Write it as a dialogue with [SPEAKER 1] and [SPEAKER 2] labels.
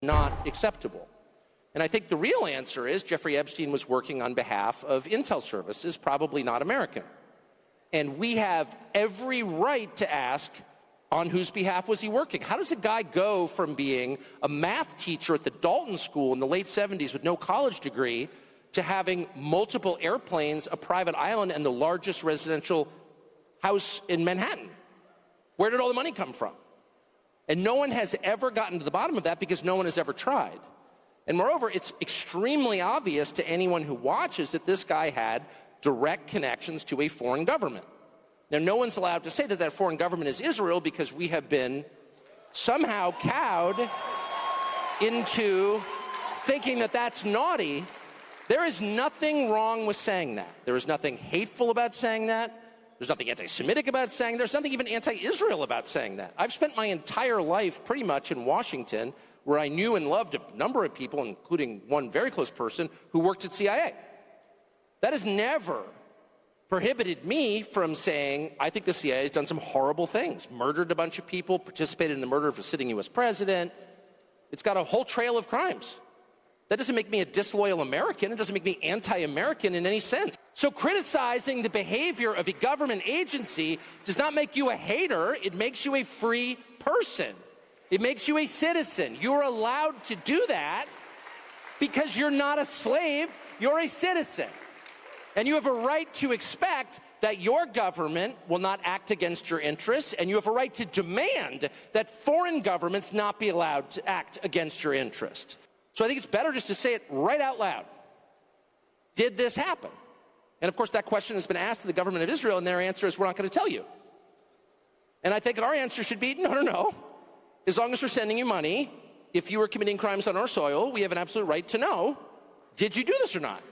[SPEAKER 1] not acceptable. And I think the real answer is Jeffrey Epstein was working on behalf of intel services, probably not American. And we have every right to ask, on whose behalf was he working? How does a guy go from being a math teacher at the Dalton School in the late 70s with no college degree to having multiple airplanes, a private island, and the largest residential house in Manhattan? Where did all the money come from? And no one has ever gotten to the bottom of that because no one has ever tried. And moreover, it's extremely obvious to anyone who watches that this guy had direct connections to a foreign government. Now, no one's allowed to say that that foreign government is Israel because we have been somehow cowed into thinking that that's naughty. There is nothing wrong with saying that. There is nothing hateful about saying that. There's nothing anti-Semitic about saying that. There's nothing even anti-Israel about saying that. I've spent my entire life pretty much in Washington, where I knew and loved a number of people, including one very close person who worked at CIA. That has never prohibited me from saying, I think the CIA has done some horrible things, murdered a bunch of people, participated in the murder of a sitting U.S. president. It's got a whole trail of crimes. That doesn't make me a disloyal American. It doesn't make me anti-American in any sense. So criticizing the behavior of a government agency does not make you a hater. It makes you a free person. It makes you a citizen. You're allowed to do that because you're not a slave. You're a citizen. And you have a right to expect that your government will not act against your interests, and you have a right to demand that foreign governments not be allowed to act against your interests. So I think it's better just to say it right out loud. Did this happen? And of course, that question has been asked to the government of Israel, and their answer is, we're not going to tell you. And I think our answer should be, no. As long as we're sending you money, if you were committing crimes on our soil, we have an absolute right to know, did you do this or not?